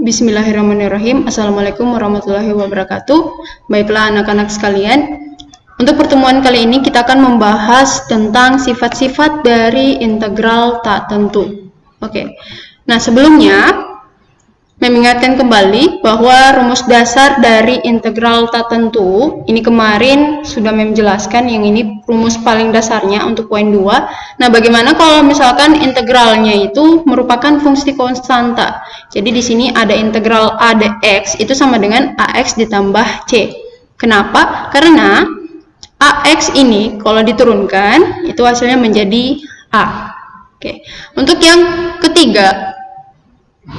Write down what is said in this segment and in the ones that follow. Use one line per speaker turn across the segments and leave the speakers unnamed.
Bismillahirrahmanirrahim. Assalamualaikum warahmatullahi wabarakatuh. Baiklah anak-anak sekalian, untuk pertemuan kali ini kita akan membahas tentang sifat-sifat dari integral tak tentu. Oke. Nah, sebelumnya mengingatkan kembali bahwa rumus dasar dari integral tak tentu ini kemarin sudah menjelaskan, yang ini rumus paling dasarnya untuk poin 2. Nah, bagaimana kalau misalkan integralnya itu merupakan fungsi konstanta? Jadi di sini ada integral a dx itu sama dengan ax ditambah c. Kenapa? Karena ax ini kalau diturunkan itu hasilnya menjadi a. Oke. Untuk yang ketiga,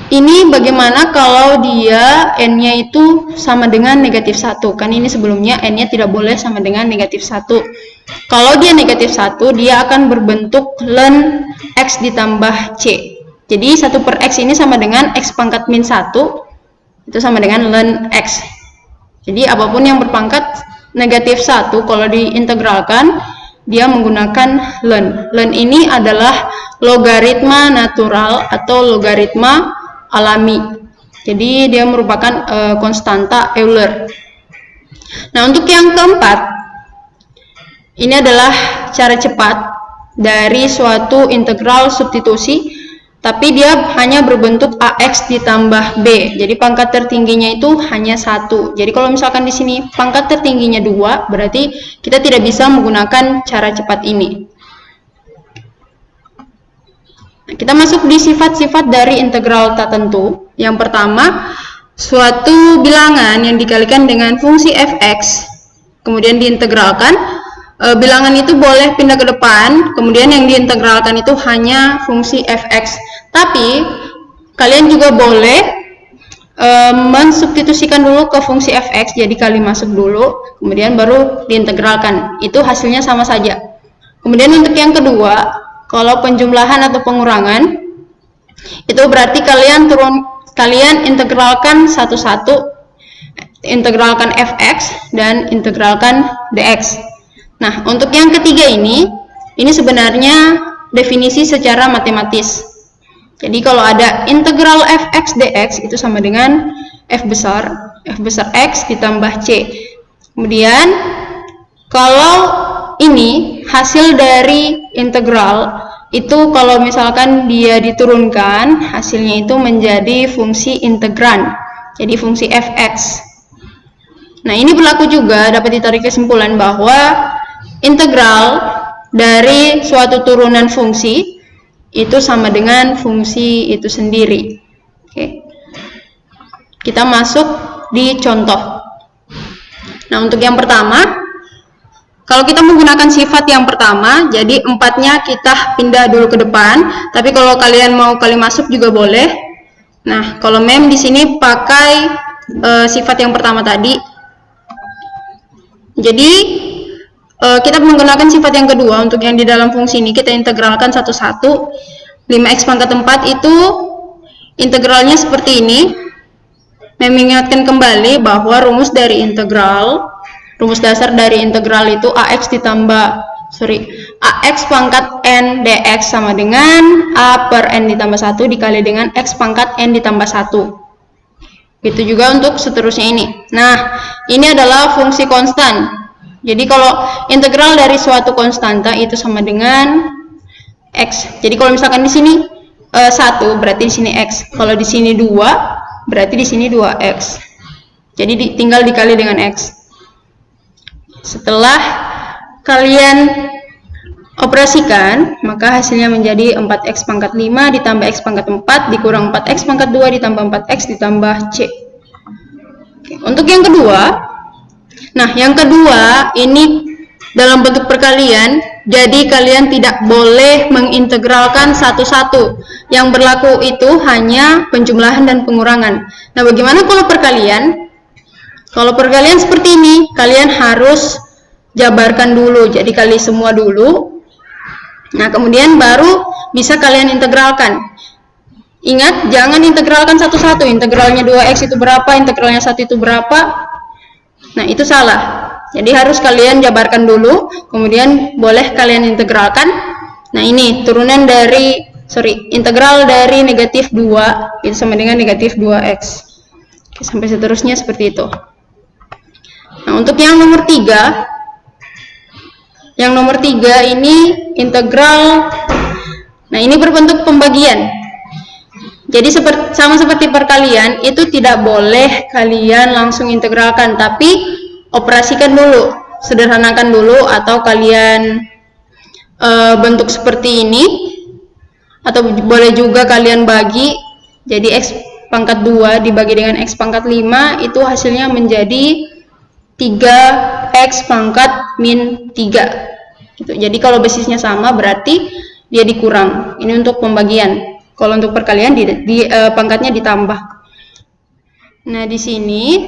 ini bagaimana kalau dia n-nya itu sama dengan negatif 1? Kan ini sebelumnya n-nya tidak boleh sama dengan negatif 1. Kalau dia negatif 1, dia akan berbentuk ln x ditambah c. Jadi 1 per x ini sama dengan x pangkat min 1. Itu sama dengan ln x. Jadi apapun yang berpangkat negatif 1, kalau diintegralkan, dia menggunakan ln. Ln ini adalah logaritma natural atau logaritma alami. Jadi dia merupakan konstanta Euler. Nah, untuk yang keempat, ini adalah cara cepat dari suatu integral substitusi, tapi dia hanya berbentuk ax ditambah b. Jadi pangkat tertingginya itu hanya 1. Jadi kalau misalkan di sini pangkat tertingginya 2, berarti kita tidak bisa menggunakan cara cepat ini. Kita masuk di sifat-sifat dari integral tak tentu. Yang pertama, suatu bilangan yang dikalikan dengan fungsi fx, kemudian diintegralkan. Bilangan itu boleh pindah ke depan, kemudian yang diintegralkan itu hanya fungsi fx. Tapi, kalian juga boleh mensubstitusikan dulu ke fungsi fx, jadi kali masuk dulu, kemudian baru diintegralkan. Itu hasilnya sama saja. Kemudian untuk yang kedua, kalau penjumlahan atau pengurangan, itu berarti kalian integralkan satu-satu, integralkan fx dan integralkan dx. Nah, untuk yang ketiga ini sebenarnya definisi secara matematis. Jadi kalau ada integral fx dx itu sama dengan f besar x ditambah c. Kemudian kalau ini hasil dari integral itu, kalau misalkan dia diturunkan, hasilnya itu menjadi fungsi integran, jadi fungsi fx. Nah, ini berlaku juga, dapat ditarik kesimpulan bahwa integral dari suatu turunan fungsi itu sama dengan fungsi itu sendiri. Oke. Kita masuk di contoh. Nah, untuk yang pertama, kalau kita menggunakan sifat yang pertama, jadi 4-nya kita pindah dulu ke depan. Tapi kalau kalian mau kali masuk juga boleh. Nah, kalau mem di sini pakai sifat yang pertama tadi. Jadi kita menggunakan sifat yang kedua. Untuk yang di dalam fungsi ini kita integralkan satu-satu. 5x pangkat 4 itu integralnya seperti ini. Mengingatkan kembali bahwa rumus dasar dari integral itu ax pangkat n dx sama dengan a per n ditambah 1 dikali dengan x pangkat n ditambah 1. Itu juga untuk seterusnya ini. Nah, ini adalah fungsi konstan. Jadi kalau integral dari suatu konstanta itu sama dengan x. Jadi kalau misalkan di sini 1 berarti di sini x. Kalau di sini 2 berarti di sini 2x. Jadi tinggal dikali dengan x. Setelah kalian operasikan, maka hasilnya menjadi 4x pangkat 5 ditambah x pangkat 4 dikurang 4x pangkat 2 ditambah 4x ditambah c. Oke, untuk yang kedua, nah yang kedua ini dalam bentuk perkalian, jadi kalian tidak boleh mengintegralkan satu-satu. Yang berlaku itu hanya penjumlahan dan pengurangan. Nah, bagaimana kalau perkalian? Kalau perkalian seperti ini, kalian harus jabarkan dulu, jadi kali semua dulu. Nah, kemudian baru bisa kalian integralkan. Ingat, jangan integralkan satu-satu. Integralnya 2x itu berapa, integralnya 1 itu berapa. Nah, itu salah. Jadi harus kalian jabarkan dulu, kemudian boleh kalian integralkan. Nah, ini turunan dari integral dari negatif 2 itu sama dengan negatif 2x. Oke, sampai seterusnya seperti itu. Nah, untuk yang nomor 3, ini integral. Nah, ini berbentuk pembagian. Jadi sama seperti perkalian, itu tidak boleh kalian langsung integralkan, tapi operasikan dulu, sederhanakan dulu, atau kalian bentuk seperti ini, atau boleh juga kalian bagi. Jadi x pangkat 2 dibagi dengan x pangkat 5 itu hasilnya menjadi 3x pangkat min 3 gitu. Jadi kalau basisnya sama berarti dia dikurang. Ini untuk pembagian. Kalau untuk perkalian pangkatnya ditambah. Nah, di sini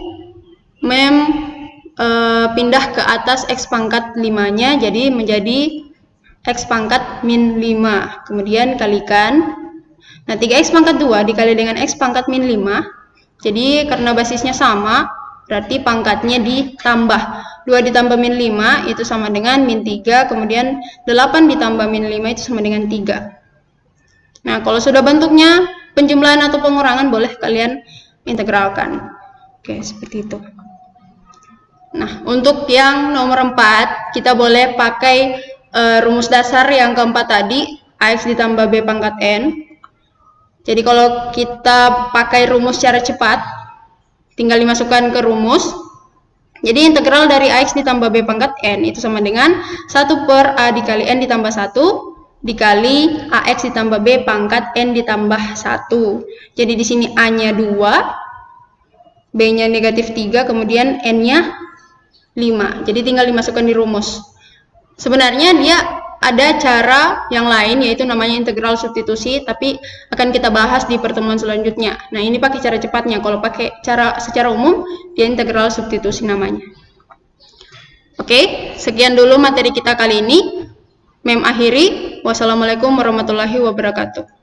pindah ke atas x pangkat 5-nya, jadi menjadi x pangkat min 5. Kemudian kalikan. Nah, 3x pangkat 2 dikali dengan x pangkat min 5. Jadi karena basisnya sama, berarti pangkatnya ditambah. 2 ditambah min 5 itu sama dengan min 3. Kemudian 8 ditambah min 5 itu sama dengan 3. Nah, kalau sudah bentuknya penjumlahan atau pengurangan, boleh kalian integralkan. Oke, seperti itu. Nah, untuk yang nomor 4, kita boleh pakai rumus dasar yang keempat tadi, ax ditambah b pangkat n. Jadi kalau kita pakai rumus secara cepat, tinggal dimasukkan ke rumus. Jadi integral dari ax ditambah b pangkat n itu sama dengan 1 per a dikali n ditambah 1 dikali ax ditambah b pangkat n ditambah 1. Jadi di sini a-nya 2, b-nya negatif 3, kemudian n-nya 5. Jadi tinggal dimasukkan di rumus. Sebenarnya dia ada cara yang lain, yaitu namanya integral substitusi, tapi akan kita bahas di pertemuan selanjutnya. Nah, ini pakai cara cepatnya. Kalau pakai cara secara umum, dia integral substitusi namanya. Oke, sekian dulu materi kita kali ini. Mem akhiri. Wassalamualaikum warahmatullahi wabarakatuh.